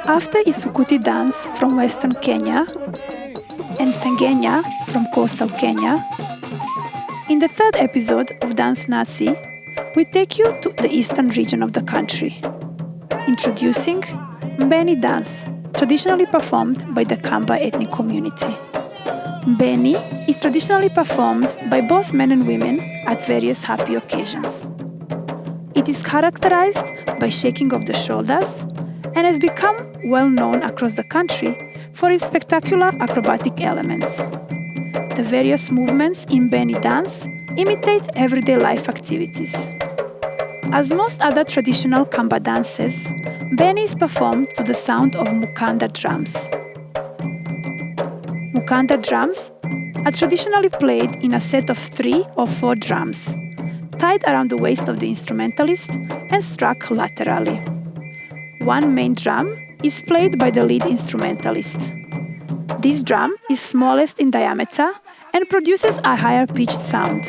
After Isukuti dance from western Kenya and Sengenya from coastal Kenya, in the third episode of Dance Nasi, we take you to the eastern region of the country. Introducing Mbeni dance, traditionally performed by the Kamba ethnic community. Mbeni is traditionally performed by both men and women at various happy occasions. It is characterized by shaking of the shoulders and has become well known across the country for its spectacular acrobatic elements. The various movements in Mbeni dance imitate everyday life activities. As most other traditional Kamba dances, Mbeni is performed to the sound of mukanda drums. Mukanda drums are traditionally played in a set of 3 or 4 drums, tied around the waist of the instrumentalist and struck laterally. One main drum is played by the lead instrumentalist. This drum is smallest in diameter and produces a higher pitched sound,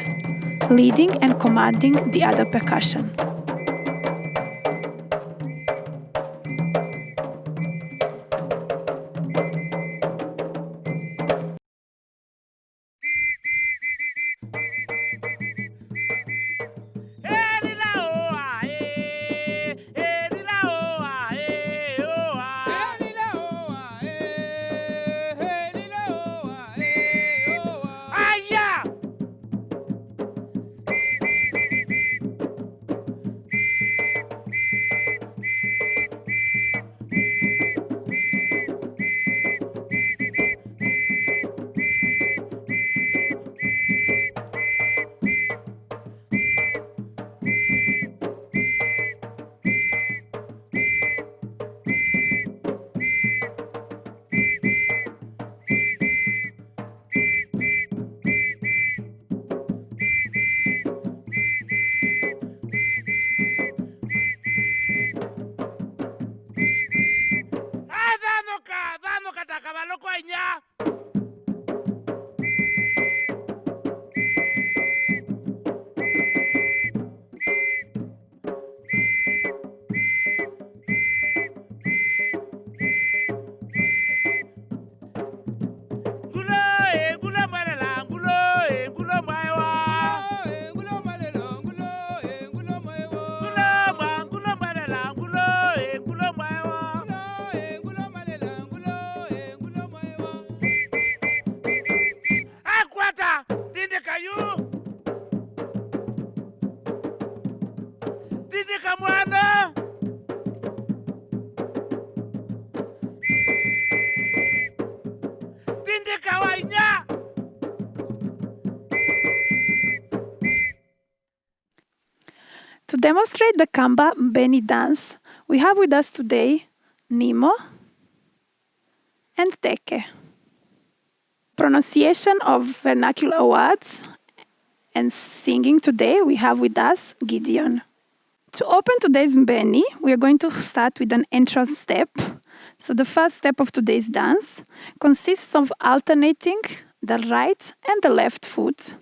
leading and commanding the other percussion. To demonstrate the Kamba Mbeni dance, we have with us today Nimo and Teke. Pronunciation of vernacular words and singing today, we have with us Gideon. To open today's Mbeni, we are going to start with an entrance step. So the first step of today's dance consists of alternating the right and the left foot,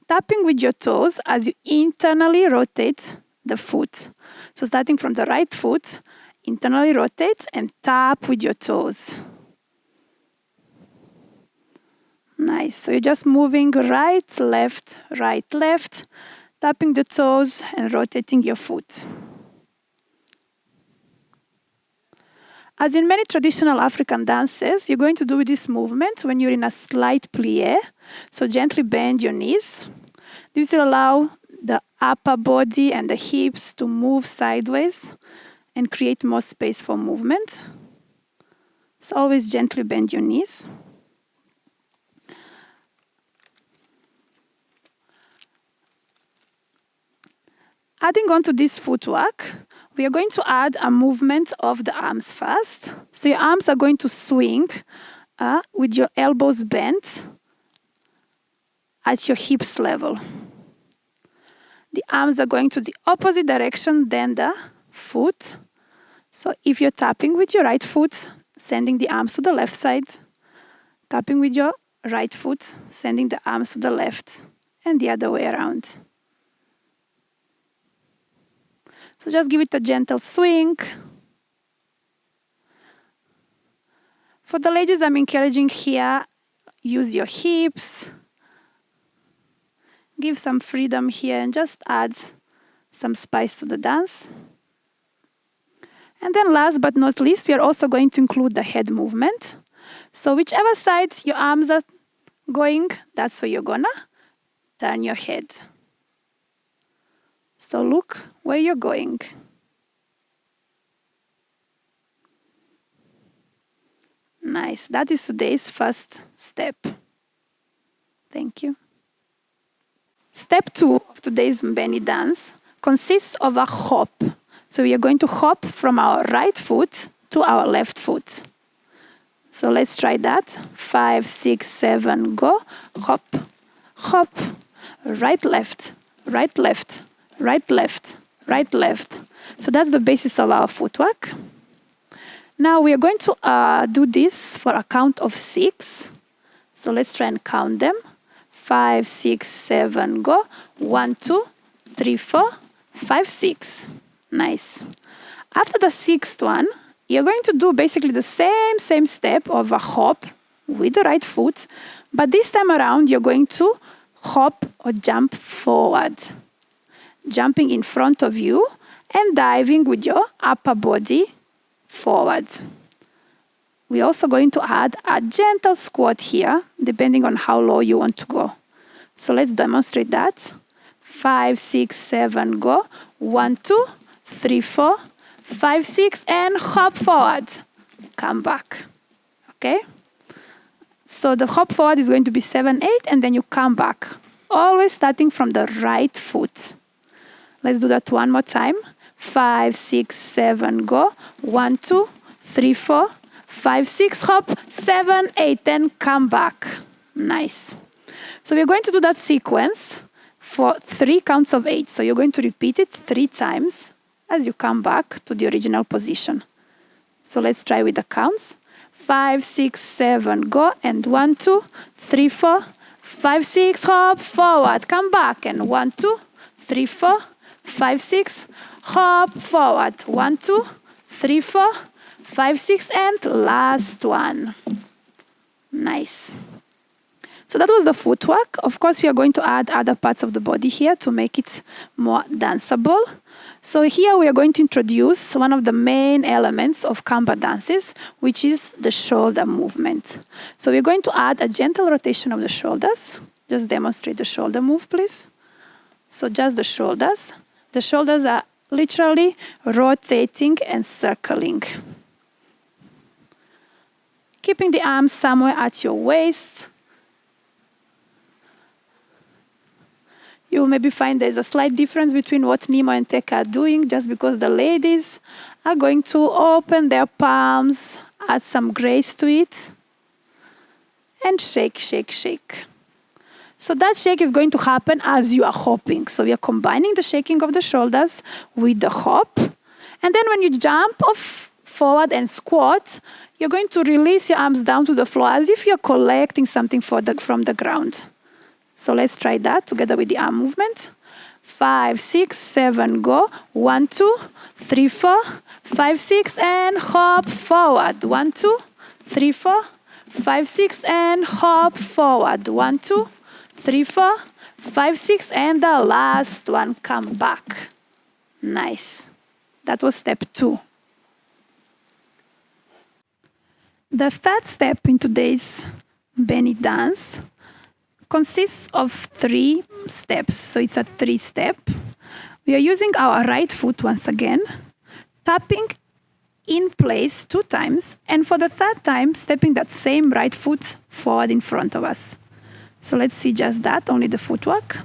tapping with your toes as you internally rotate the foot. So starting from the right foot, internally rotate and tap with your toes. Nice. So you're just moving right, left, tapping the toes and rotating your foot. As in many traditional African dances, you're going to do this movement when you're in a slight plie. So gently bend your knees. This will allow the upper body and the hips to move sideways and create more space for movement. So always gently bend your knees. Adding on to this footwork, we are going to add a movement of the arms first. So your arms are going to swing with your elbows bent at your hips level. The arms are going to the opposite direction than the foot. So if you're tapping with your right foot, sending the arms to the left side, tapping with your right foot, sending the arms to the left, and the other way around. So just give it a gentle swing. For the ladies, I'm encouraging here, use your hips. Give some freedom here and just add some spice to the dance. And then last but not least, we are also going to include the head movement. So whichever side your arms are going, that's where you're gonna turn your head. So look where you're going. Nice. That is today's first step. Thank you. Step 2 of today's Mbeni dance consists of a hop. So we are going to hop from our right foot to our left foot. So let's try that. 5, 6, 7, go. Hop, hop, right, left, right, left, right, left, right, left. So that's the basis of our footwork. Now we are going to do this for a count of 6. So let's try and count them. 5, 6, 7, go. 1, 2, 3, 4, 5, 6. Nice. After the 6th one, you're going to do basically the same step of a hop with the right foot, but this time around you're going to hop or jump forward, jumping in front of you and diving with your upper body forward. We're also going to add a gentle squat here, depending on how low you want to go. So let's demonstrate that. 5, 6, 7, go. 1, 2, 3, 4, 5, 6, and hop forward. Come back. Okay? So the hop forward is going to be 7, 8, and then you come back. Always starting from the right foot. Let's do that one more time. 5, 6, 7, go. 1, 2, 3, 4, 5, 6, hop, 7, 8, then come back. Nice. So we're going to do that sequence for 3 counts of 8. So you're going to repeat it 3 times as you come back to the original position. So let's try with the counts. 5, 6, 7, go, and 1, 2, 3, 4, 5, 6, hop, forward, come back, and 1, 2, 3, 4, 5, 6, hop, forward, 1, 2, 3, 4, 5, 6, and last one. Nice. So that was the footwork. Of course, we are going to add other parts of the body here to make it more danceable. So here we are going to introduce one of the main elements of Kamba dances, which is the shoulder movement. So we're going to add a gentle rotation of the shoulders. Just demonstrate the shoulder move, please. So just the shoulders. The shoulders are literally rotating and circling. Keeping the arms somewhere at your waist. You'll maybe find there's a slight difference between what Nemo and Teka are doing, just because the ladies are going to open their palms, add some grace to it, and shake, shake, shake. So that shake is going to happen as you are hopping. So we are combining the shaking of the shoulders with the hop. And then when you jump off forward and squat, you're going to release your arms down to the floor as if you're collecting something from the ground. So let's try that together with the arm movement. 5, 6, 7, go. 1, 2, 3, 4, 5, 6, and hop forward. 1, 2, 3, 4, 5, 6, and hop forward. 1, 2, 3, 4, 5, 6, and the last one, come back. Nice. That was step 2. The third step in today's Mbeni dance consists of 3 steps. So it's a 3-step. We are using our right foot once again, tapping in place 2 times, and for the 3rd time, stepping that same right foot forward in front of us. So let's see just that, only the footwork.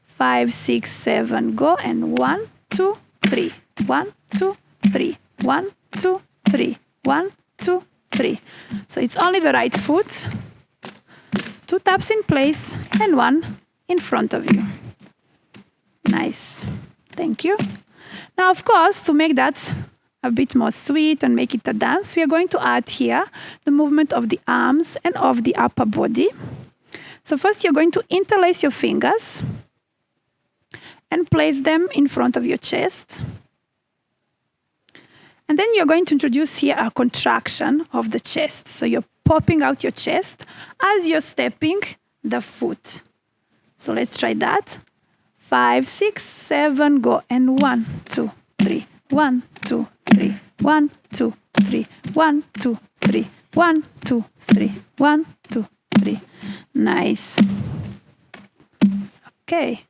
5, 6, 7, go, and 1, 2, 3. 1, 2, 3. 1, 2, 3. 1, 2, 3. So it's only the right foot. 2 taps in place and 1 in front of you. Nice. Thank you. Now, of course, to make that a bit more sweet and make it a dance, we are going to add here the movement of the arms and of the upper body. So first, you're going to interlace your fingers and place them in front of your chest. And then you're going to introduce here a contraction of the chest. So you're popping out your chest as you're stepping the foot. So let's try that. 5, 6, 7, go. And 1, 2, 3. 1, 2, 3. 1, 2, 3. 1, 2, 3. 1, 2, 3. 1, 2, 3. Nice. Okay.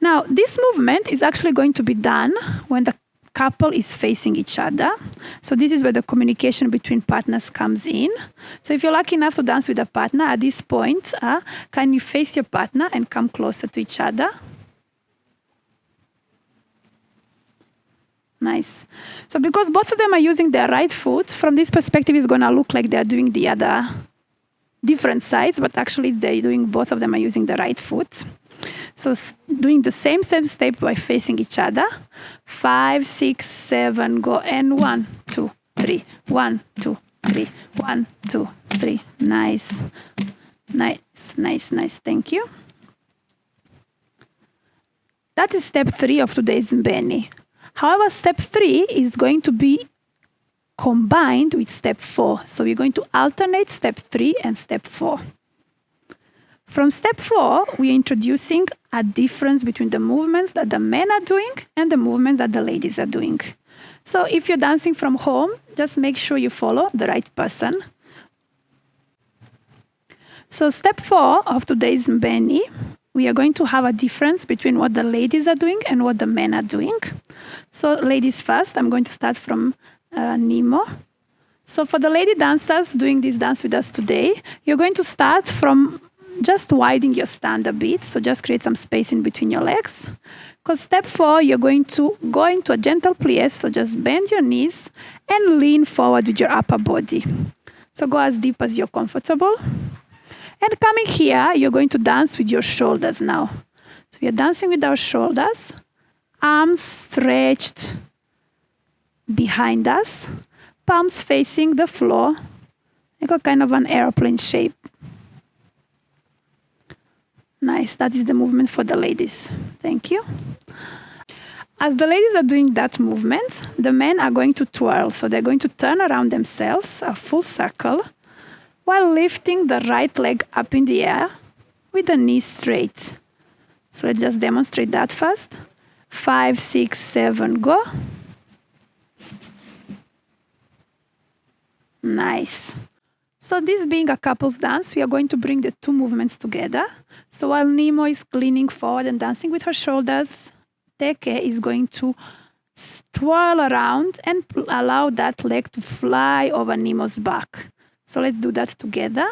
Now, this movement is actually going to be done when the couple is facing each other. So this is where the communication between partners comes in. So if you're lucky enough to dance with a partner, at this point, can you face your partner and come closer to each other? Nice. So because both of them are using their right foot, from this perspective, it's going to look like they're doing the other different sides, but actually both of them are using the right foot. So doing the same step by facing each other. 5, 6, 7, go. And 1, 2, 3. 1, 2, 3. 1, 2, 3. Nice. Nice, nice, nice. Thank you. That is step 3 of today's Mbeni. However, step 3 is going to be combined with step 4. So we're going to alternate step 3 and step 4. From step 4, we are introducing a difference between the movements that the men are doing and the movements that the ladies are doing. So if you're dancing from home, just make sure you follow the right person. So step 4 of today's Mbeni, we are going to have a difference between what the ladies are doing and what the men are doing. So ladies first, I'm going to start from Nemo. So for the lady dancers doing this dance with us today, you're going to start from just widening your stand a bit. So just create some space in between your legs. Because step 4, you're going to go into a gentle plie. So just bend your knees and lean forward with your upper body. So go as deep as you're comfortable. And coming here, you're going to dance with your shoulders now. So we are dancing with our shoulders, arms stretched behind us, palms facing the floor, like a kind of an airplane shape. Nice, that is the movement for the ladies. Thank you. As the ladies are doing that movement, the men are going to twirl. So they're going to turn around themselves, a full circle, while lifting the right leg up in the air with the knee straight. So let's just demonstrate that first. 5, 6, 7, go. Nice. So this being a couples dance, we are going to bring the two movements together. So while Nemo is leaning forward and dancing with her shoulders, Teke is going to twirl around and allow that leg to fly over Nemo's back. So let's do that together.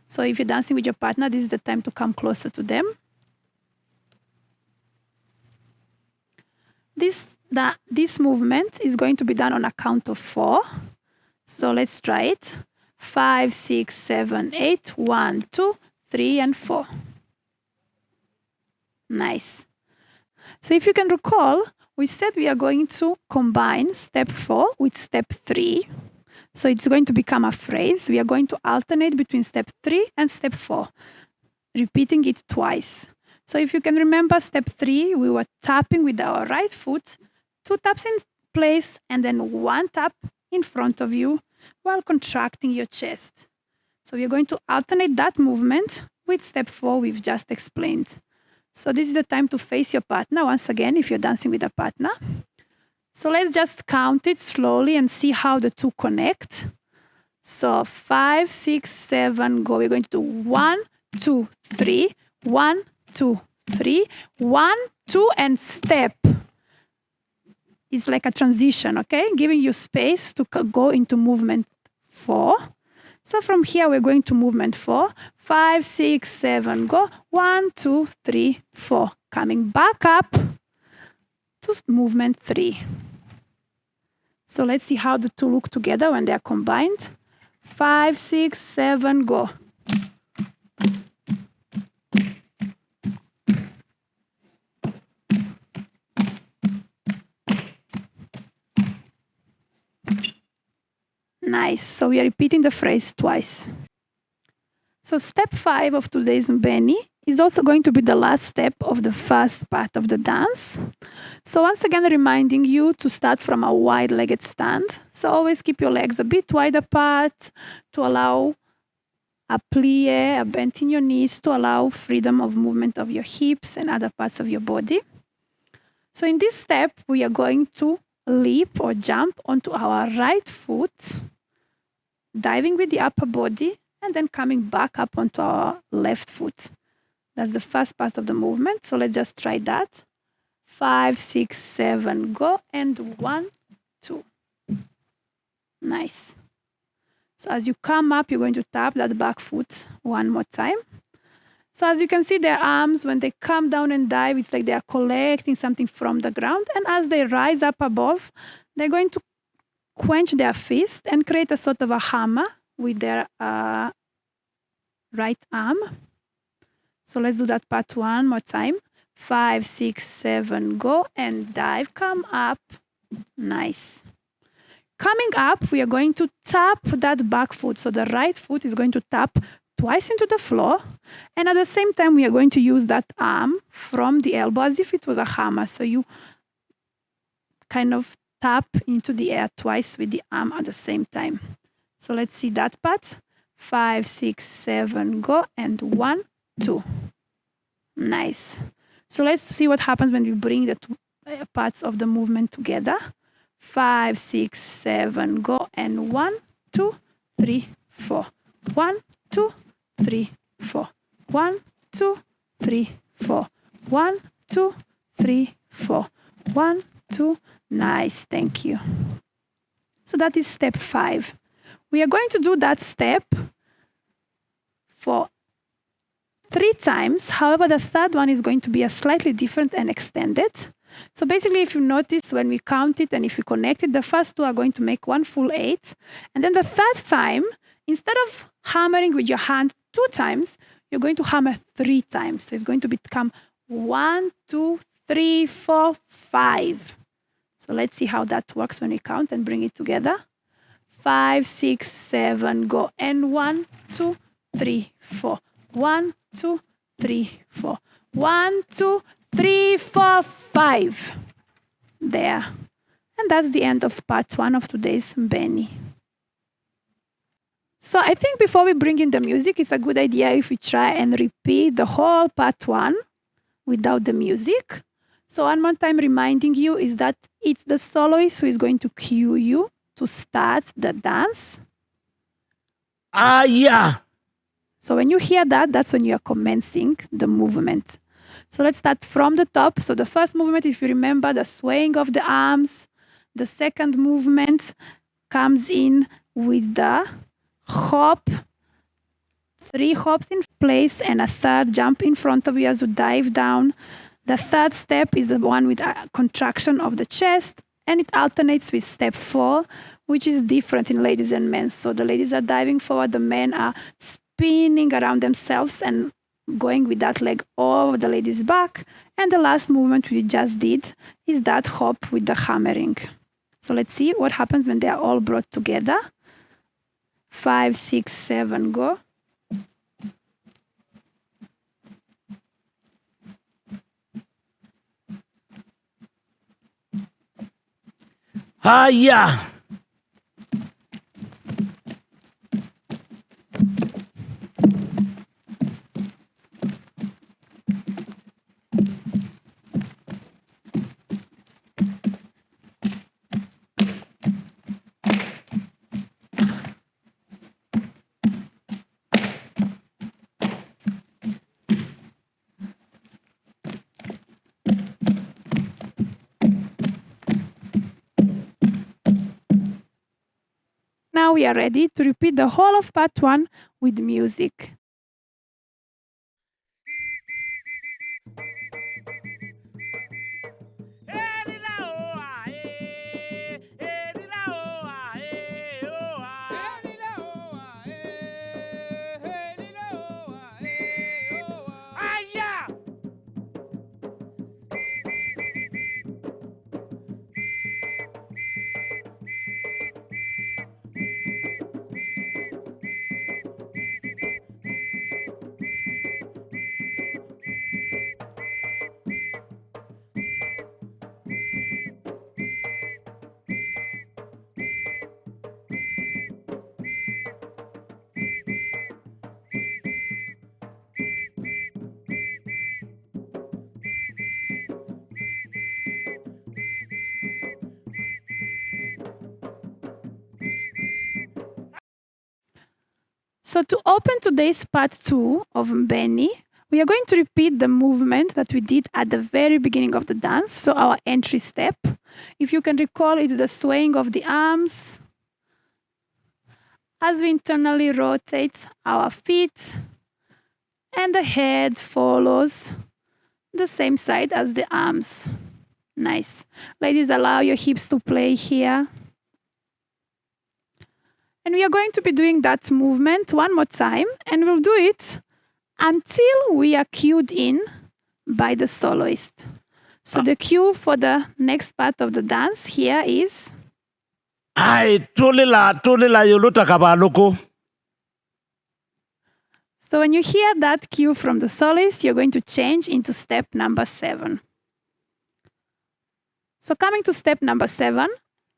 So if you're dancing with your partner, this is the time to come closer to them. This movement is going to be done on a count of 4. So let's try it. 5, 6, 7, 8. 1, 2, 3, and 4. Nice. So if you can recall, we said we are going to combine step 4 with step 3. So it's going to become a phrase. We are going to alternate between step 3 and step 4, repeating it twice. So if you can remember step 3, we were tapping with our right foot, 2 taps in place, and then 1 tap in front of you while contracting your chest. So we are going to alternate that movement with step 4 we've just explained. So this is the time to face your partner once again if you're dancing with a partner. So let's just count it slowly and see how the two connect. So 5, 6, 7, go. We're going to do 1, 2, 3, 1, 2, 3, 1, 2, and step. It's like a transition, okay? Giving you space to go into movement 4. So from here, we're going to movement 4. 5, 6, 7, go. 1, 2, 3, 4. Coming back up to movement 3. So let's see how the two look together when they are combined. 5, 6, 7, go. Nice. So we are repeating the phrase twice. So step 5 of today's Mbeni is also going to be the last step of the first part of the dance. So once again, reminding you to start from a wide-legged stand. So always keep your legs a bit wide apart to allow a plie, a bend in your knees, to allow freedom of movement of your hips and other parts of your body. So in this step, we are going to leap or jump onto our right foot, diving with the upper body, and then coming back up onto our left foot. That's the first part of the movement. So let's just try that. 5, 6, 7, go. And 1, 2. Nice. So as you come up, you're going to tap that back foot one more time. So as you can see, their arms, when they come down and dive, it's like they are collecting something from the ground. And as they rise up above, they're going to quench their fist and create a sort of a hammer with their right arm. So let's do that part one more time. 5, 6, 7, go, and dive. Come up. Nice. Coming up, we are going to tap that back foot. So the right foot is going to tap twice into the floor. And at the same time, we are going to use that arm from the elbow as if it was a hammer. So you kind of tap into the air twice with the arm at the same time. So let's see that part. 5, 6, 7, go, and 1, 2. Nice. So let's see what happens when we bring the two parts of the movement together. 5, 6, 7, go, and 1, 2, 3, 4. 1, 2, 3, 4. 1, 2, 3, 4. 1, 2, 3, 4. 1, 2. Nice. Thank you. So that is step 5. We are going to do that step for 3 times. However, the third one is going to be a slightly different and extended. So basically, if you notice when we count it and if you connect it, the first 2 are going to make one full 8. And then the third time, instead of hammering with your hand 2 times, you're going to hammer 3 times. So it's going to become 1, 2, 3, 4, 5. So let's see how that works when we count and bring it together. 5, 6, 7, go. And 1, 2, 3, 4. 1, 2, 3, 4. 1, 2, 3, 4, 5. There. And that's the end of part 1 of today's Mbeni. So I think before we bring in the music, it's a good idea if we try and repeat the whole part 1 without the music. So one more time reminding you is that it's the soloist who is going to cue you to start the dance. Yeah. So when you hear that, that's when you are commencing the movement. So let's start from the top. So the first movement, if you remember, the swaying of the arms. The second movement comes in with the hop, 3 hops in place, and a third jump in front of you as you dive down. The third step is the one with a contraction of the chest, and it alternates with step 4, which is different in ladies and men. So the ladies are diving forward, the men are spinning around themselves and going with that leg over the lady's back. And the last movement we just did is that hop with the hammering. So let's see what happens when they are all brought together. 5, 6, 7, go. Yeah. Now we are ready to repeat the whole of part 1 with music. So to open today's part 2 of Mbeni, we are going to repeat the movement that we did at the very beginning of the dance, so our entry step. If you can recall, it's the swaying of the arms as we internally rotate our feet, and the head follows the same side as the arms. Nice. Ladies, allow your hips to play here. And we are going to be doing that movement one more time, and we'll do it until we are cued in by the soloist. So the cue for the next part of the dance here is... So when you hear that cue from the soloist, you're going to change into step number 7. So coming to step number 7,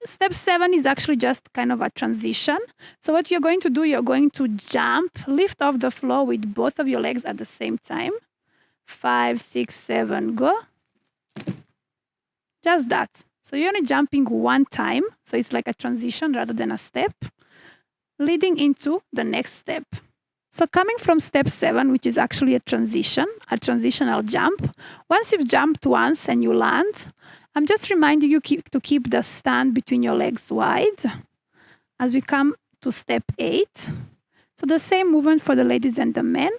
step 7 is actually just kind of a transition. So what you're going to do, you're going to jump, lift off the floor with both of your legs at the same time. 5, 6, 7, go. Just that. So you're only jumping one time. So it's like a transition rather than a step, leading into the next step. So coming from step 7, which is actually a transitional jump. Once you've jumped once and you land, I'm just reminding you to keep the stand between your legs wide as we come to step 8. So the same movement for the ladies and the men.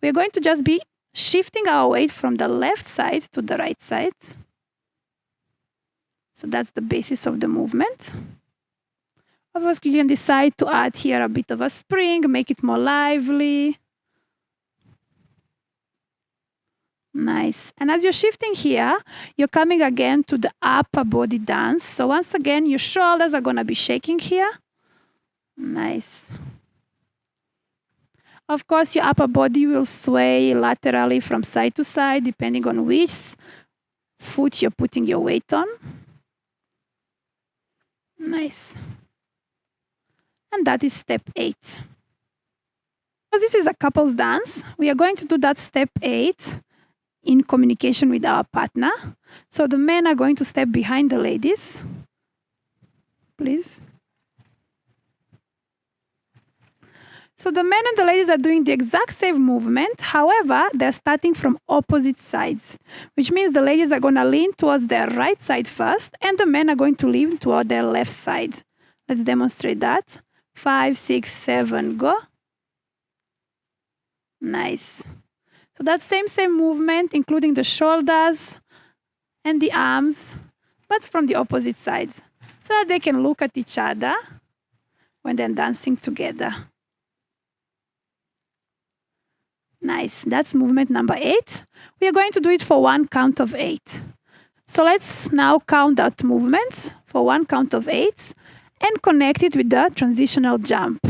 We're going to just be shifting our weight from the left side to the right side. So that's the basis of the movement. Of course, you can decide to add here a bit of a spring, make it more lively. Nice. And as you're shifting here, you're coming again to the upper body dance. So once again, your shoulders are going to be shaking here. Nice. Of course, your upper body will sway laterally from side to side, depending on which foot you're putting your weight on. Nice. And that is step 8. Because this is a couples dance, we are going to do that step 8 in communication with our partner. So the men are going to step behind the ladies. Please. So the men and the ladies are doing the exact same movement. However, they're starting from opposite sides, which means the ladies are going to lean towards their right side first, and the men are going to lean toward their left side. Let's demonstrate that. 5, 6, 7, go. Nice. So that same movement, including the shoulders and the arms, but from the opposite sides, so that they can look at each other when they're dancing together. Nice. That's movement number 8. We are going to do it for one count of 8. So let's now count that movement for one count of 8 and connect it with the transitional jump.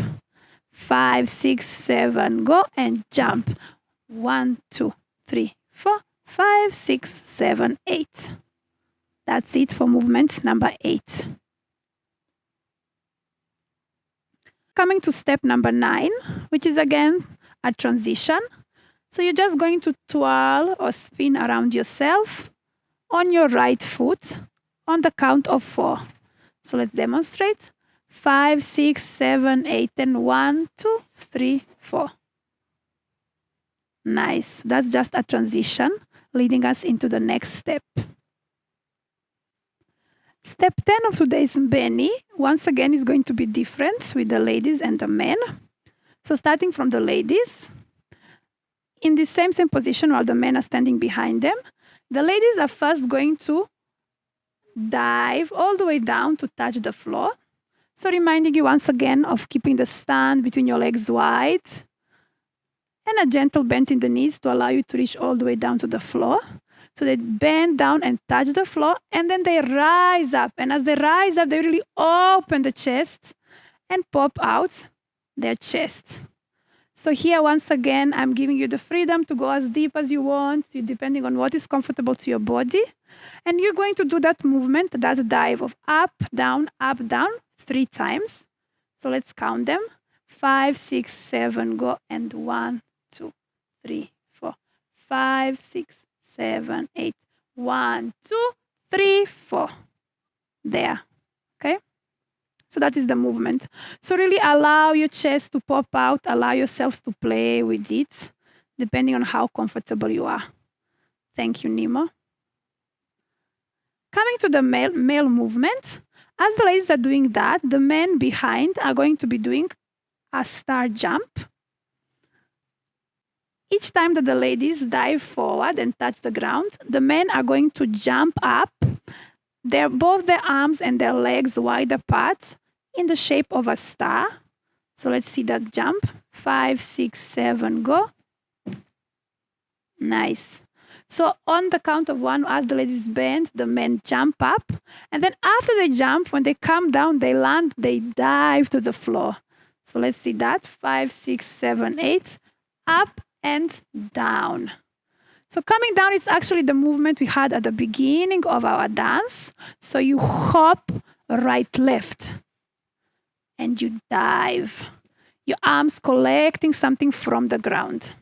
5, 6, 7, go and jump. 1, 2, 3, 4, 5, 6, 7, 8. That's it for movement number 8. Coming to step number 9, which is again a transition. So you're just going to twirl or spin around yourself on your right foot on the count of 4. So let's demonstrate. 5, 6, 7, 8, and 1, 2, 3, 4. Nice. That's just a transition leading us into the next step. Step 10 of today's Mbeni, once again, is going to be different with the ladies and the men. So starting from the ladies, in the same position while the men are standing behind them, the ladies are first going to dive all the way down to touch the floor. So reminding you once again of keeping the stand between your legs wide and a gentle bend in the knees to allow you to reach all the way down to the floor. So they bend down and touch the floor, and then they rise up. And as they rise up, they really open the chest and pop out their chest. So here, once again, I'm giving you the freedom to go as deep as you want, depending on what is comfortable to your body. And you're going to do that movement, that dive of up, down, 3 times. So let's count them. 5, 6, 7, go, and 1, 2, 3, 4, 5, 6, 7, 8. 1, 2, 3, 4. There. Okay? So that is the movement. So really allow your chest to pop out, allow yourselves to play with it, depending on how comfortable you are. Thank you, Nemo. Coming to the male movement, as the ladies are doing that, the men behind are going to be doing a star jump. Each time that the ladies dive forward and touch the ground, the men are going to jump up, both their arms and their legs wide apart in the shape of a star. So let's see that jump. 5, 6, 7, go. Nice. So on the count of 1, as the ladies bend, the men jump up. And then after they jump, when they come down, they land, they dive to the floor. So let's see that. 5, 6, 7, 8. Up and down. So coming down is actually the movement we had at the beginning of our dance. So you hop right, left. And you dive. Your arms collecting something from the ground.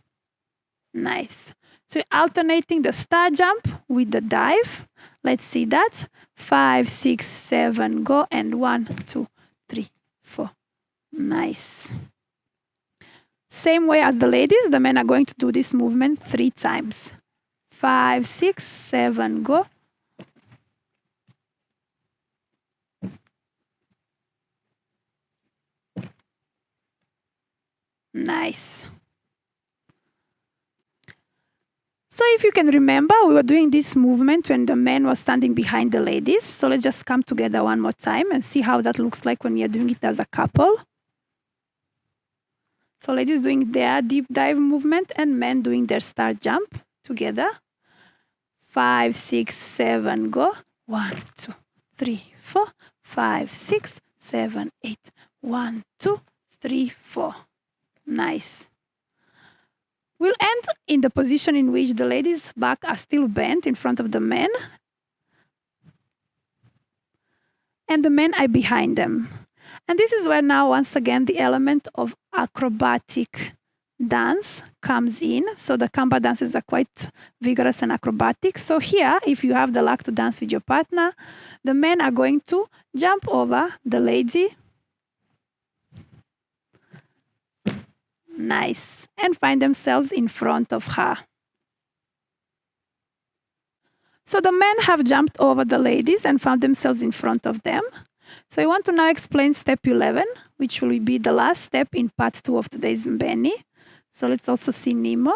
Nice. So you're alternating the star jump with the dive. Let's see that. 5, 6, 7, go. And 1, 2, 3, 4. Nice. Same way as the ladies, the men are going to do this movement 3 times. 5, 6, 7, go. Nice. So if you can remember, we were doing this movement when the men were standing behind the ladies. So let's just come together one more time and see how that looks like when you're doing it as a couple. So ladies doing their deep dive movement and men doing their star jump together. 5, 6, 7, go. 1, 2, 3, 4. 5, 6, 7, 8. 1, 2, 3, 4. Nice. We'll end in the position in which the ladies' back are still bent in front of the men. And the men are behind them. And this is where now, once again, the element of acrobatic dance comes in. So the Kamba dances are quite vigorous and acrobatic. So here, if you have the luck to dance with your partner, the men are going to jump over the lady. Nice. And find themselves in front of her. So the men have jumped over the ladies and found themselves in front of them. So I want to now explain step 11, which will be the last step in part 2 of today's Mbeni. So let's also see Nemo.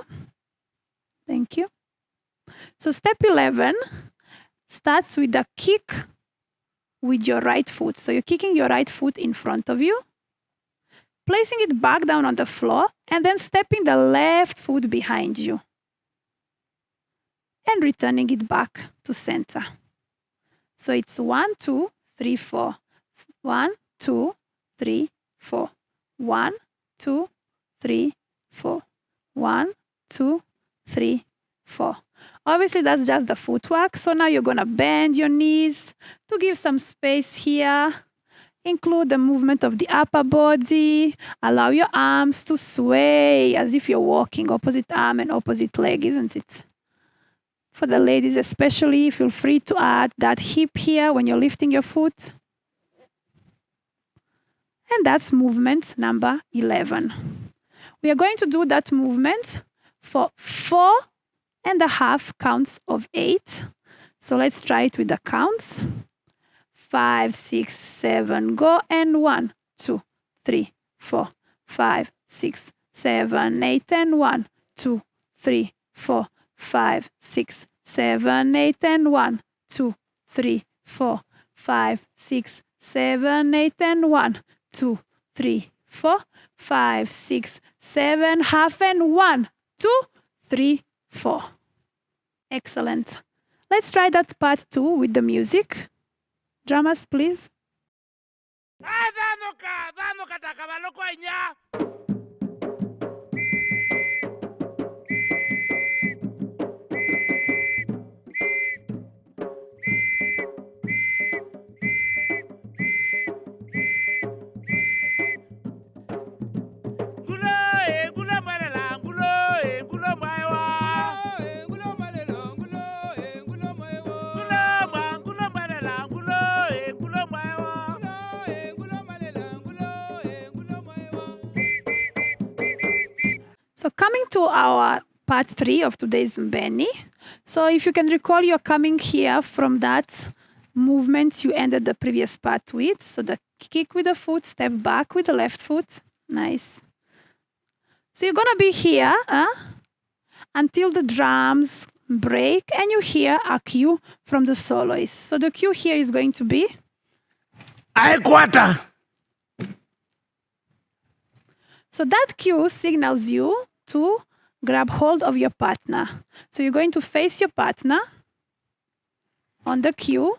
Thank you. So step 11 starts with a kick with your right foot. So you're kicking your right foot in front of you, placing it back down on the floor, and then stepping the left foot behind you. And returning it back to center. So it's 1, 2, 3, 4. 1, 2, 3, 4. 1, 2, 3, 4. 1, 2, 3, 4. Obviously, that's just the footwork. So now you're going to bend your knees to give some space here. Include the movement of the upper body. Allow your arms to sway as if you're walking opposite arm and opposite leg, isn't it? For the ladies especially, feel free to add that hip here when you're lifting your foot. And that's movement number 11. We are going to do that movement for 4.5 counts of 8. So let's try it with the counts. 5, 6, 7, go. And 1, 2, 3, 4, 5, 6, 7, 8. And 1, 2, 3, 4, 5, 6, 7, 8. And 1, 2, 3, 4, 5, 6, 7, 8. And 1, 2, 3, 4, 5, 6, 7, half. And 1, 2, 3, 4. Excellent. Let's try that part 2 with the music. Drummers, please. So coming to our part 3 of today's Mbeni. So if you can recall, you're coming here from that movement you ended the previous part with. So the kick with the foot, step back with the left foot. Nice. So you're going to be here until the drums break and you hear a cue from the soloist. So the cue here is going to be I quarter. So that cue signals you to grab hold of your partner. So you're going to face your partner on the cue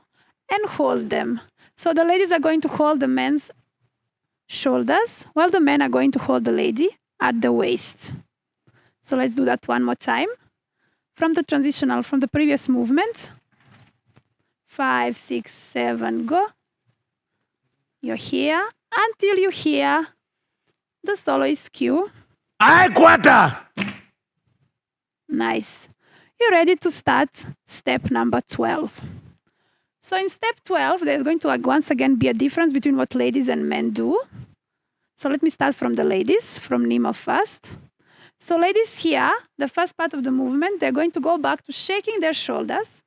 and hold them. So the ladies are going to hold the men's shoulders, while the men are going to hold the lady at the waist. So let's do that one more time. From the transitional, from the previous movement. 5, 6, 7, go. You're here until you hear the soloist cue. I quarter. Nice. You're ready to start step number 12. So in step 12, there's going to once again be a difference between what ladies and men do. So let me start from the ladies, from Nemo first. So ladies here, the first part of the movement, they're going to go back to shaking their shoulders.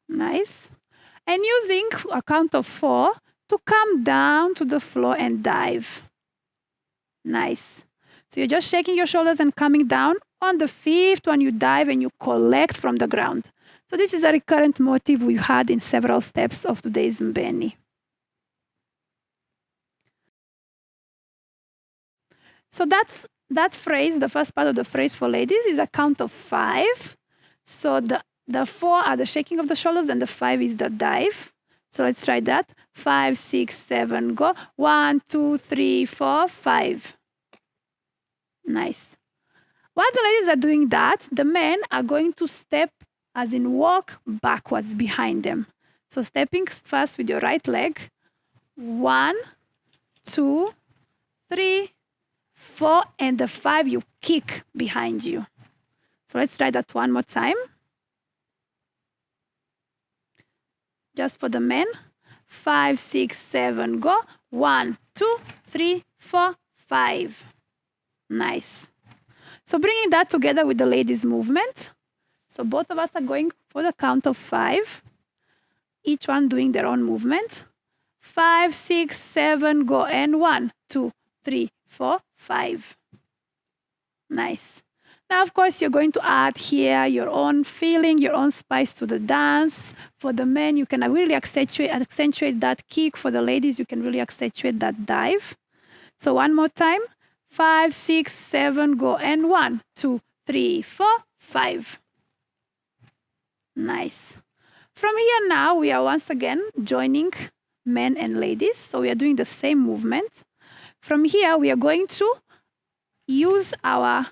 Nice. And using a count of 4 to come down to the floor and dive. Nice. So you're just shaking your shoulders and coming down. On the 5th one, you dive and you collect from the ground. So this is a recurrent motif we've had in several steps of today's Mbeni. So that phrase, the first part of the phrase for ladies, is a count of 5. So the 4 are the shaking of the shoulders and the 5 is the dive. So let's try that. 5, 6, 7, go. 1, 2, 3, 4, 5. Nice. While the ladies are doing that, the men are going to step, as in walk, backwards behind them. So stepping first with your right leg. 1, 2, 3, 4, and the 5 you kick behind you. So let's try that one more time. Just for the men. 5, 6, 7, go. 1, 2, 3, 4, 5. Nice. So bringing that together with the ladies' movement. So both of us are going for the count of 5. Each one doing their own movement. 5, 6, 7, go. And 1, 2, 3, 4, 5. Nice. Now, of course, you're going to add here your own feeling, your own spice to the dance. For the men, you can really accentuate that kick. For the ladies, you can really accentuate that dive. So one more time. 5, 6, 7, go. And 1, 2, 3, 4, 5. Nice. From here now, we are once again joining men and ladies. So we are doing the same movement. From here, we are going to use our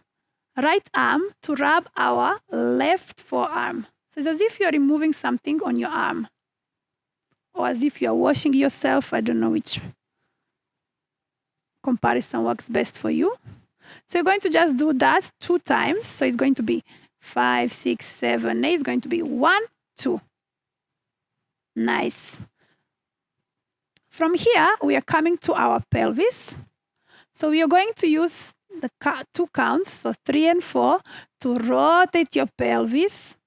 right arm to rub our left forearm. So it's as if you're removing something on your arm. Or as if you're washing yourself. I don't know which comparison works best for you. So you're going to just do that 2 times. So it's going to be 5, 6, 7, 8. It's going to be 1, 2. Nice. From here, we are coming to our pelvis. So we are going to use the 2 counts, so 3 and 4, to rotate your pelvis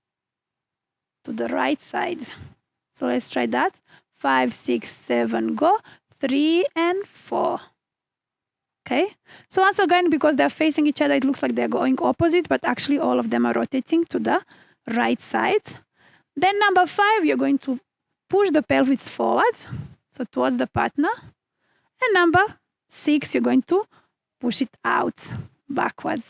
to the right side. So let's try that. 5, 6, 7, go. 3 and 4. Okay. So once again, because they're facing each other, it looks like they're going opposite, but actually all of them are rotating to the right side. Then number 5, you're going to push the pelvis forward, so towards the partner. And number 6, you're going to push it out backwards.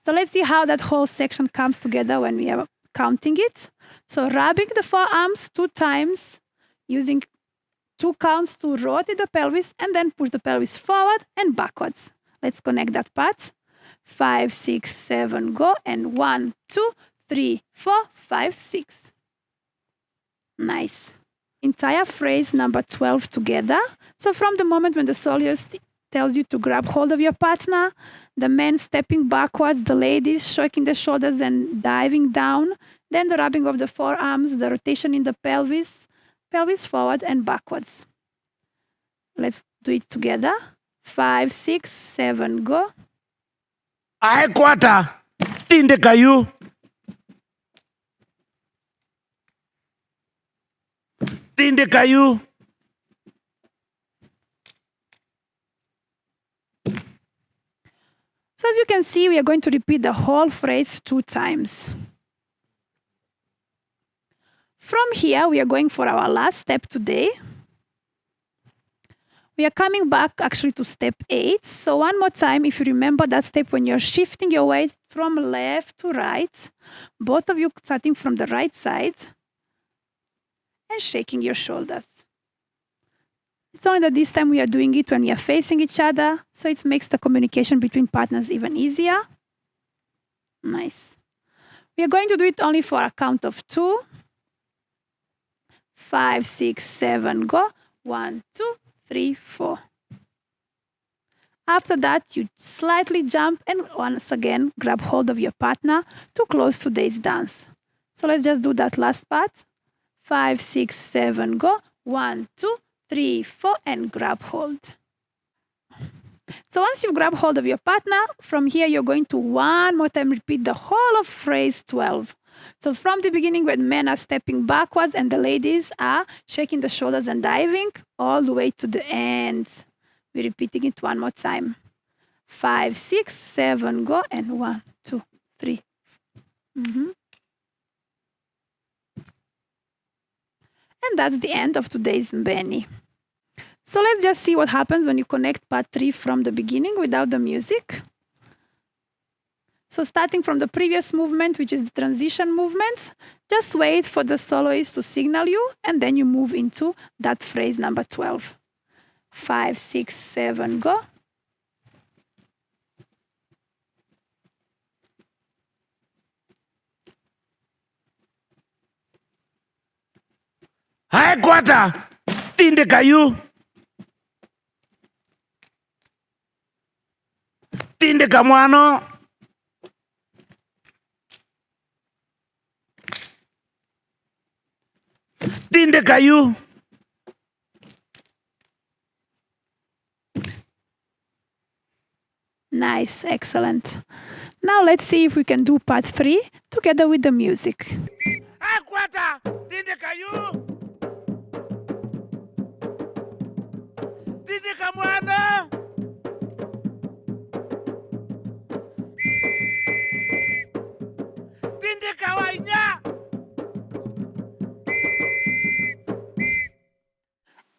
So let's see how that whole section comes together when we are counting it. So rubbing the forearms 2 times, using 2 counts to rotate the pelvis, and then push the pelvis forward and backwards. Let's connect that part. 5, 6, 7, go. And 1, 2, 3, 4, 5, 6. Nice. Entire phrase number 12 together. So from the moment when the soloist tells you to grab hold of your partner, the men stepping backwards, the ladies shaking the shoulders and diving down, then the rubbing of the forearms, the rotation in the pelvis forward and backwards. Let's do it together. 5, 6, 7, go. Ae kwata. Tinde kayu. Tinde kayu. So as you can see, we are going to repeat the whole phrase 2 times. From here, we are going for our last step today. We are coming back actually to step 8. So one more time, if you remember that step when you're shifting your weight from left to right, both of you starting from the right side and shaking your shoulders. It's only that this time we are doing it when we are facing each other, so it makes the communication between partners even easier. Nice. We are going to do it only for a count of 2. 5, 6, 7, go. 1, 2, 3, 4. After that, you slightly jump and once again grab hold of your partner to close today's dance. So let's just do that last part. 5, 6, 7, go. 1, 2, 3, 4, and grab hold. So once you've grabbed hold of your partner, from here you're going to one more time repeat the whole of phrase 12. So from the beginning when men are stepping backwards and the ladies are shaking the shoulders and diving, all the way to the end. We're repeating it one more time. 5, 6, 7, go, and 1, 2, 3. And that's the end of today's Mbeni. So let's just see what happens when you connect part 3 from the beginning without the music. So starting from the previous movement, which is the transition movements, just wait for the soloist to signal you, and then you move into that phrase number 12. 5, 6, 7, go. Ae kwata. Tinde kayu. Tinde kamwano. Tinde kayu. Nice, excellent. Now let's see if we can do part 3 together with the music. Ae kwata. Tinde kayu. Tinde kamwano. Tinde kawainya.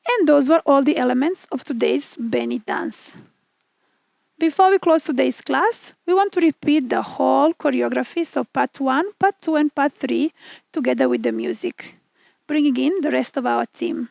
And those were all the elements of today's Mbeni dance. Before we close today's class, we want to repeat the whole choreography, so part 1, part 2, and part 3, together with the music, bringing in the rest of our team.